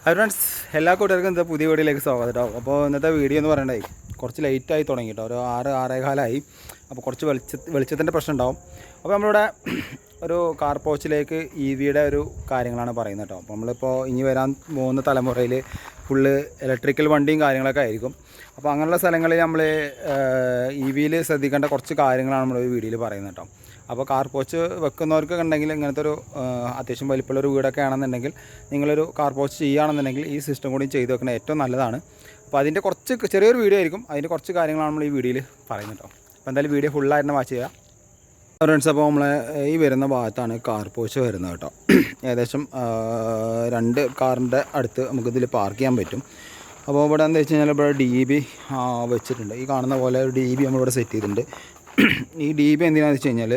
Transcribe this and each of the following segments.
Hi friends, എല്ലാ കൂട്ടുകാർക്കും ഇന്നത്തെ പുതിയ വീഡിയോയിലേക്ക് സ്വാഗതം കേട്ടോ. അപ്പോൾ ഇന്നത്തെ വീഡിയോ എന്ന് പറയണ്ടേ കുറച്ച് ലേറ്റായി തുടങ്ങി കേട്ടോ. ഒരു 6-6:15 അപ്പോൾ കുറച്ച് വെളിച്ചത്തിൻ്റെ പ്രശ്നം ഉണ്ടാവും. അപ്പോൾ നമ്മളിവിടെ ഒരു കാർ പോച്ചിലേക്ക് EVയുടെ ഒരു കാര്യങ്ങളാണ് പറയുന്നത് കേട്ടോ. അപ്പോൾ നമ്മളിപ്പോൾ ഇനി വരാൻ പോകുന്ന തലമുറയിൽ ഫുള്ള് ഇലക്ട്രിക്കൽ വണ്ടിയും കാര്യങ്ങളൊക്കെ ആയിരിക്കും. അപ്പോൾ അങ്ങനെയുള്ള സ്ഥലങ്ങളിൽ നമ്മൾ EVയിൽ ശ്രദ്ധിക്കേണ്ട കുറച്ച് കാര്യങ്ങളാണ് നമ്മൾ ഈ വീഡിയോയിൽ പറയുന്നത് കേട്ടോ. അപ്പോൾ കാർ പോച്ച് വെക്കുന്നവർക്ക് ഉണ്ടെങ്കിൽ ഇങ്ങനത്തെ ഒരു അത്യാവശ്യം വലിപ്പമുള്ളൊരു വീടൊക്കെ ആണെന്നുണ്ടെങ്കിൽ നിങ്ങളൊരു കാർ പോച്ച് ചെയ്യുകയാണെന്നുണ്ടെങ്കിൽ ഈ സിസ്റ്റം കൂടി ചെയ്ത് വെക്കുന്നത് ഏറ്റവും നല്ലതാണ്. അപ്പോൾ അതിൻ്റെ കുറച്ച് ചെറിയൊരു വീഡിയോ ആയിരിക്കും, അതിൻ്റെ കുറച്ച് കാര്യങ്ങളാണ് നമ്മൾ ഈ വീഡിയോയിൽ പറയുന്നത് കേട്ടോ. അപ്പോൾ എന്തായാലും വീഡിയോ ഫുള്ളായിട്ട് വാച്ച് ചെയ്യുക ഫ്രണ്ട്സ്. അപ്പോൾ നമ്മൾ ഈ വരുന്ന ഭാഗത്താണ് കാർ പോച്ച് വരുന്നത് കേട്ടോ. ഏകദേശം 2 കാറിൻ്റെ അടുത്ത് നമുക്കിതിൽ പാർക്ക് ചെയ്യാൻ പറ്റും. അപ്പോൾ ഇവിടെ എന്താ വെച്ച് കഴിഞ്ഞാൽ ഇവിടെ DB വെച്ചിട്ടുണ്ട്. ഈ കാണുന്ന പോലെ ഒരു DB നമ്മളിവിടെ സെറ്റ് ചെയ്തിട്ടുണ്ട്. ഈ DB എന്തിനാണെന്ന് വെച്ച് കഴിഞ്ഞാൽ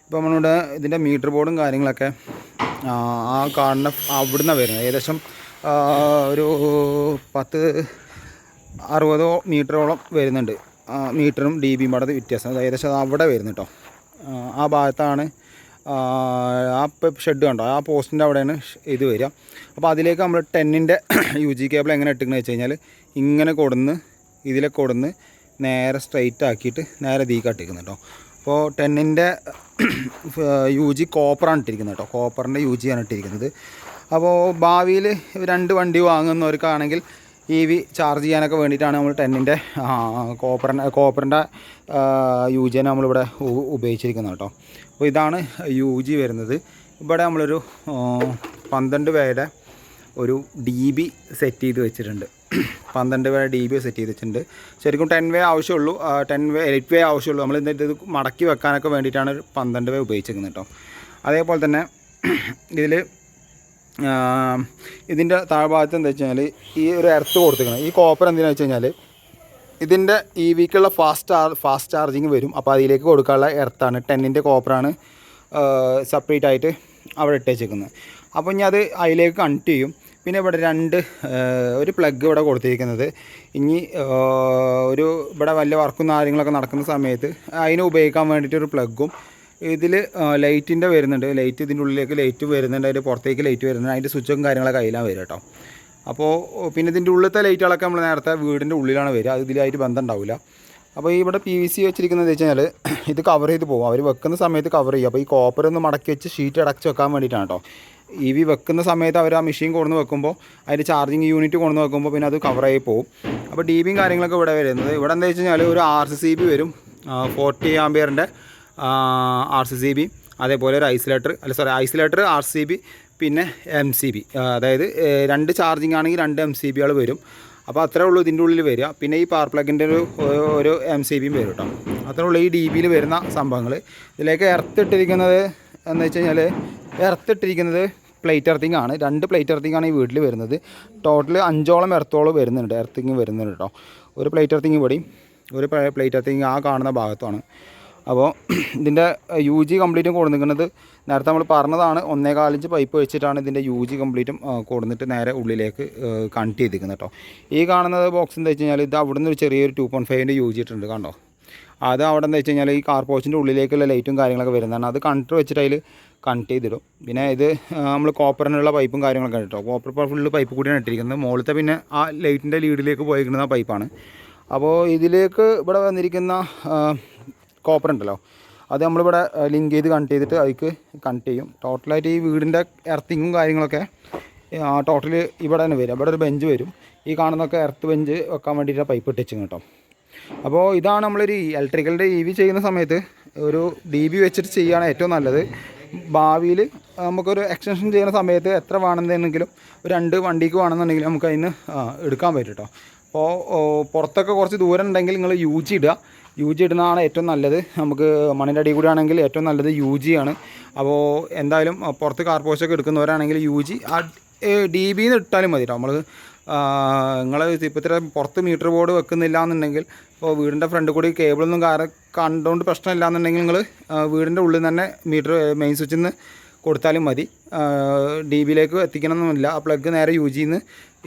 ഇപ്പോൾ നമ്മളിവിടെ ഇതിൻ്റെ മീറ്റർ ബോർഡും കാര്യങ്ങളൊക്കെ ആ കാണുന്ന അവിടുന്ന് വരുന്നത് ഏകദേശം ഒരു 10-60 മീറ്ററോളം വരുന്നുണ്ട്. മീറ്ററും DBയും കൂടെ വ്യത്യാസം ഏകദേശം അത് അവിടെ വരുന്നു കേട്ടോ. ആ ഭാഗത്താണ് ആ ഷെഡ് കണ്ടോ, ആ പോസ്റ്റിൻ്റെ അവിടെയാണ് ഇത് വരിക. അപ്പോൾ അതിലേക്ക് നമ്മൾ 10-ൻ്റെ UG കേബിൾ എങ്ങനെ ഇട്ടിക്കണമെന്ന് വെച്ച് കഴിഞ്ഞാൽ ഇങ്ങനെ ഇതിലെ കൊടുന്ന് നേരെ സ്ട്രൈറ്റ് ആക്കിയിട്ട് നേരെ കട്ടിക്കുന്നത് കേട്ടോ. അപ്പോൾ 10-ൻ്റെ UG കോപ്പറാണ് ഇട്ടിരിക്കുന്നത് കേട്ടോ. കോപ്പറിൻ്റെ UG ആണ് ഇട്ടിരിക്കുന്നത്. അപ്പോൾ ഭാവിയിൽ 2 വണ്ടി വാങ്ങുന്നവർക്കാണെങ്കിൽ EV ചാർജ് ചെയ്യാനൊക്കെ വേണ്ടിയിട്ടാണ് നമ്മൾ 10-ൻ്റെ കോപ്പറിൻ്റെ UG നമ്മളിവിടെ ഉപയോഗിച്ചിരിക്കുന്നത് കേട്ടോ. അപ്പോൾ ഇതാണ് UG വരുന്നത്. ഇവിടെ നമ്മളൊരു 12 വേയുടെ ഒരു DB സെറ്റ് ചെയ്ത് വെച്ചിട്ടുണ്ട്. 12 വേ DB സെറ്റ് ചെയ്ത് വെച്ചിട്ടുണ്ട്. ശരിക്കും 10 വേ ആവശ്യമുള്ളൂ, 8 വേ ആവശ്യമുള്ളൂ. നമ്മൾ ഇത് മടക്കി വെക്കാനൊക്കെ വേണ്ടിയിട്ടാണ് 12 വേ ഉപയോഗിച്ചിരിക്കുന്നത് കേട്ടോ. അതേപോലെ തന്നെ ഇതിൻ്റെ താഴ്ഭാഗത്ത് എന്താ വെച്ച് കഴിഞ്ഞാൽ ഈ ഒരു എർത്ത് കൊടുത്തിരിക്കണം. ഈ കോപ്പർ എന്തിനാണെന്ന് വെച്ച് കഴിഞ്ഞാൽ ഇതിൻ്റെ EVക്കുള്ള ഫാസ്റ്റ് ചാർജിങ് വരും. അപ്പോൾ അതിലേക്ക് കൊടുക്കാനുള്ള എർത്താണ് 10-ൻ്റെ കോപ്പറാണ് സെപ്പറേറ്റ് ആയിട്ട് അവിടെ ഇട്ടേച്ചിരിക്കുന്നത്. അപ്പോൾ ഇനി അത് അതിലേക്ക് കണക്ട് ചെയ്യും. പിന്നെ ഇവിടെ ഒരു പ്ലഗ് ഇവിടെ കൊടുത്തിരിക്കുന്നത് ഇനി ഇവിടെ വലിയ വർക്കും കാര്യങ്ങളൊക്കെ നടക്കുന്ന സമയത്ത് അതിന് ഉപയോഗിക്കാൻ വേണ്ടിയിട്ടൊരു പ്ലഗും ഇതിൽ ലൈറ്റിൻ്റെ വരുന്നുണ്ട്. ലൈറ്റ് ഇതിൻ്റെ ഉള്ളിലേക്ക് ലൈറ്റ് വരുന്നുണ്ട്, അതിൻ്റെ പുറത്തേക്ക് ലൈറ്റ് വരുന്നുണ്ട്. അതിൻ്റെ സ്വിച്ചും കാര്യങ്ങളൊക്കെ അതിലാണ് വരിക കേട്ടോ. അപ്പോൾ പിന്നെ ഇതിൻ്റെ ഉള്ളിലത്തെ ലൈറ്റുകളൊക്കെ നമ്മൾ നേരത്തെ വീടിൻ്റെ ഉള്ളിലാണ് വരിക, അത് ഇതിലായിട്ട് ബന്ധം ഉണ്ടാവില്ല. അപ്പോൾ ഇവിടെ PVC വെച്ചിരിക്കുന്നത് വെച്ച് കഴിഞ്ഞാൽ ഇത് കവർ ചെയ്ത് പോകും. അവർ വെക്കുന്ന സമയത്ത് കവർ ചെയ്യും. അപ്പോൾ ഈ കോപ്പർ ഒന്ന് മടക്കി വെച്ച് ഷീറ്റ് അടച്ച് വെക്കാൻ വേണ്ടിയിട്ടാണ് കേട്ടോ. EV വെക്കുന്ന സമയത്ത് അവർ ആ മെഷീൻ കൊണ്ടുവന്ന് വെക്കുമ്പോൾ അതിൻ്റെ ചാർജിങ് യൂണിറ്റ് കൊണ്ടുവന്ന് വെക്കുമ്പോൾ പിന്നെ അത് കവറായി പോകും. അപ്പോൾ DBയും കാര്യങ്ങളൊക്കെ ഇവിടെ വരുന്നത് ഇവിടെ എന്താ വെച്ച് കഴിഞ്ഞാൽ ഒരു RCCB വരും, 40 ആംപിയറിൻ്റെ RCCB. അതേപോലെ ഒരു ഐസൊലേറ്റർ RCB, പിന്നെ MCB. അതായത് 2 ചാർജിങ് ആണെങ്കിൽ 2 MCBകൾ വരും. അപ്പോൾ അത്രേ ഉള്ളൂ ഇതിൻ്റെ ഉള്ളിൽ വരിക. പിന്നെ ഈ പവർ പ്ലഗിൻ്റെ ഒരു MCBയും വരും കേട്ടോ. അത്രേ ഉള്ളൂ ഈ DBയിൽ വരുന്ന സംഭവങ്ങൾ. ഇതിലേക്ക് എർത്ത് ഇട്ടിരിക്കുന്നത് എന്ന് വെച്ച് കഴിഞ്ഞാൽ പ്ലേറ്റ് എർത്തിങ് ആണ്. 2 പ്ലേറ്റ് എർത്തിങ് ആണ് ഈ വീട്ടിൽ വരുന്നത്. ടോട്ടൽ 5ഓളം എർത്തിങ് വരുന്നുണ്ട് കേട്ടോ. ഒരു പ്ലേറ്റ് എർത്തിങ് ഇവിടെയും ഒരു പ്ലേറ്റ് എർത്തിങ് ആ കാണുന്ന ഭാഗത്താണ്. അപ്പോൾ ഇതിൻ്റെ UG കംപ്ലീറ്റും കൊടുത്തിരിക്കുന്നത് നേരത്തെ നമ്മൾ പറഞ്ഞതാണ്, 1.25 ഇഞ്ച് പൈപ്പ് വെച്ചിട്ടാണ് ഇതിൻ്റെ UG കംപ്ലീറ്റും കൊടുത്തിട്ട് നേരെ ഉള്ളിലേക്ക് കണക്ട് ചെയ്തിരിക്കുന്നത് കേട്ടോ. ഈ കാണുന്നത് ബോക്സ് എന്താ വെച്ച് കഴിഞ്ഞാൽ ഇത് അവിടെ നിന്ന് ഒരു ചെറിയൊരു 2.5-ൻ്റെ UG ഇട്ടുണ്ട് കണ്ടോ. അത് അവിടെ എന്താ വെച്ച് കഴിഞ്ഞാൽ ഈ കാർ പോച്ചിൻ്റെ ഉള്ളിലേക്കുള്ള ലൈറ്റും കാര്യങ്ങളൊക്കെ വരുന്നതാണ്. അത് കണക്ടർ വെച്ചിട്ട് അതിൽ കണക്ട് ചെയ്തിടും. പിന്നെ ഇത് നമ്മൾ കോപ്പറിനുള്ള പൈപ്പും കാര്യങ്ങളൊക്കെ കേട്ടോ. കോപ്പർ ഫുള്ള് പൈപ്പ് കൂടിയാണ് ഇട്ടിരിക്കുന്നത്. മുകളിലത്തെ പിന്നെ ആ ലൈറ്റിൻ്റെ ലീഡിലേക്ക് പോയിരിക്കുന്ന ആ പൈപ്പാണ്. അപ്പോൾ ഇതിലേക്ക് ഇവിടെ വന്നിരിക്കുന്ന കോപ്പർ ഉണ്ടല്ലോ, അത് നമ്മളിവിടെ ലിങ്ക് ചെയ്ത് കണക്ട് ചെയ്തിട്ട് അതിക്ക് കണക്ട് ചെയ്യും. ടോട്ടലായിട്ട് ഈ വീടിൻ്റെ എർത്തിങ്ങും കാര്യങ്ങളൊക്കെ ടോട്ടൽ ഇവിടെ തന്നെ വരും. ഇവിടെ ഒരു ബെഞ്ച് വരും. ഈ കാണുന്നതൊക്കെ എർത്ത് ബെഞ്ച് വെക്കാൻ വേണ്ടിയിട്ട് പൈപ്പ് ഇട്ടിച്ചു കേട്ടോ. അപ്പോൾ ഇതാണ് നമ്മളൊരു ഇലക്ട്രിക്കലിൻ്റെ EV ചെയ്യുന്ന സമയത്ത് ഒരു DB വെച്ചിട്ട് ചെയ്യുകയാണ് ഏറ്റവും നല്ലത്. ഭാവിയിൽ നമുക്കൊരു എക്സ്റ്റൻഷൻ ചെയ്യുന്ന സമയത്ത് എത്ര വേണമെന്നുണ്ടെങ്കിലും ഒരു 2 വണ്ടിക്ക് വേണമെന്നുണ്ടെങ്കിലും നമുക്ക് അതിന് എടുക്കാൻ പറ്റും കേട്ടോ. അപ്പോൾ പുറത്തൊക്കെ കുറച്ച് ദൂരം ഉണ്ടെങ്കിൽ നിങ്ങൾ UG ഇടുന്നതാണ് ഏറ്റവും നല്ലത്. നമുക്ക് മണ്ണിൻ്റെ അടി കൂടി ആണെങ്കിൽ ഏറ്റവും നല്ലത് UG ആണ്. അപ്പോൾ എന്തായാലും പുറത്ത് കാർ പോസ്റ്റൊക്കെ എടുക്കുന്നവരാണെങ്കിൽ UG DBന്ന് ഇട്ടാലും മതി കേട്ടോ. നമ്മൾ നിങ്ങൾ ഇപ്പോൾ ഇത്ര പുറത്ത് മീറ്റർ ബോർഡ് വെക്കുന്നില്ല എന്നുണ്ടെങ്കിൽ, ഇപ്പോൾ വീടിൻ്റെ ഫ്രണ്ട് കൂടി കേബിളൊന്നും കണ്ടുകൊണ്ട് പ്രശ്നമില്ല എന്നുണ്ടെങ്കിൽ നിങ്ങൾ വീടിൻ്റെ ഉള്ളിൽ തന്നെ മെയിൻ സ്വിച്ചിൽ നിന്ന് കൊടുത്താലും മതി. DBയിലേക്ക് എത്തിക്കണമെന്നില്ല. ആ പ്ലഗ് നേരെ UGന്ന്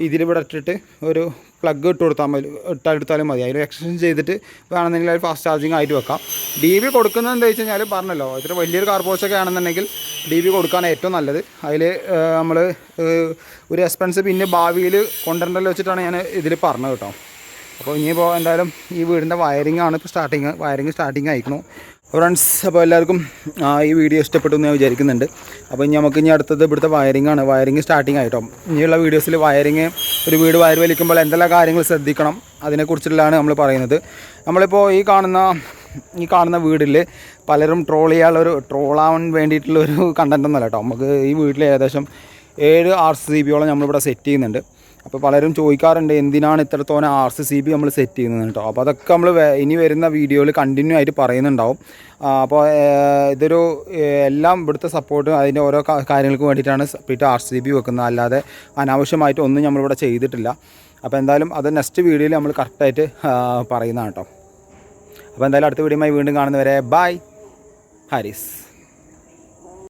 ഇതിലിവിടെ ഇട്ടിട്ട് ഒരു പ്ലഗ് ഇട്ട് കൊടുത്താൽ മതി, എടുത്താലും മതി. അതിൽ എക്സ്റ്റൻഷൻ ചെയ്തിട്ട് വേണമെന്നുണ്ടെങ്കിൽ അത് ഫാസ്റ്റ് ചാർജിങ് ആയിട്ട് വെക്കാം. DB കൊടുക്കുന്നത് എന്താ വെച്ച് കഴിഞ്ഞാൽ പറഞ്ഞല്ലോ, ഇത്ര വലിയൊരു കാർപോർച്ചൊക്കെ ആണെന്നുണ്ടെങ്കിൽ DB കൊടുക്കാൻ ഏറ്റവും നല്ലത്. അതിൽ നമ്മൾ ഒരു എക്സ്പെൻസ് പിന്നെ ഭാവിയിൽ കൊണ്ടുവരണ്ടല്ലോ വെച്ചിട്ടാണ് ഞാൻ ഇതിൽ പറഞ്ഞത് കേട്ടോ. അപ്പോൾ ഇനിയിപ്പോൾ എന്തായാലും ഈ വീടിൻ്റെ വയറിംഗ് ആണ് ഇപ്പോൾ സ്റ്റാർട്ടിങ് ആയിരിക്കണം ഫ്രണ്ട്സ്. അപ്പോൾ എല്ലാവർക്കും ഈ വീഡിയോ ഇഷ്ടപ്പെട്ടു എന്ന് ഞാൻ വിചാരിക്കുന്നുണ്ട്. അപ്പോൾ ഇനി അടുത്തത് ഇവിടുത്തെ വയറിംഗ് സ്റ്റാർട്ടിങ് ആയിട്ടോ. ഇനിയുള്ള വീഡിയോസിൽ ഒരു വീട് വയർ വലിക്കുമ്പോൾ എന്തെല്ലാം കാര്യങ്ങൾ ശ്രദ്ധിക്കണം അതിനെക്കുറിച്ചുള്ളതാണ് നമ്മൾ പറയുന്നത്. നമ്മളിപ്പോൾ ഈ കാണുന്ന വീട്ടിൽ പലരും ട്രോളാവാൻ വേണ്ടിയിട്ടുള്ളൊരു കണ്ടൻ്റ് ഒന്നുമല്ല കേട്ടോ. നമുക്ക് ഈ വീട്ടിൽ ഏകദേശം 7 RCBയോളം നമ്മളിവിടെ സെറ്റ് ചെയ്യുന്നുണ്ട്. അപ്പോൾ പലരും ചോദിക്കാറുണ്ട് എന്തിനാണ് ഇത്രത്തോനെ RCB നമ്മൾ സെറ്റ് ചെയ്യുന്നത് കേട്ടോ. അപ്പോൾ അതൊക്കെ നമ്മൾ ഇനി വരുന്ന വീഡിയോയിൽ കണ്ടിന്യൂ ആയിട്ട് പറയുന്നുണ്ടാവും. അപ്പോൾ ഇതൊരു എല്ലാം ഇവിടുത്തെ സപ്പോർട്ട് അതിൻ്റെ ഓരോ കാര്യങ്ങൾക്ക് വേണ്ടിയിട്ടാണ് RCB വെക്കുന്നത്. അല്ലാതെ അനാവശ്യമായിട്ട് ഒന്നും നമ്മളിവിടെ ചെയ്തിട്ടില്ല. അപ്പോൾ എന്തായാലും അത് നെക്സ്റ്റ് വീഡിയോയിൽ നമ്മൾ കറക്റ്റായിട്ട് പറയുന്നതാണ് കേട്ടോ. അപ്പോൾ എന്തായാലും അടുത്ത വീഡിയോയുമായി വീണ്ടും കാണുന്നവരെ ബൈ. ഹാരിസ്.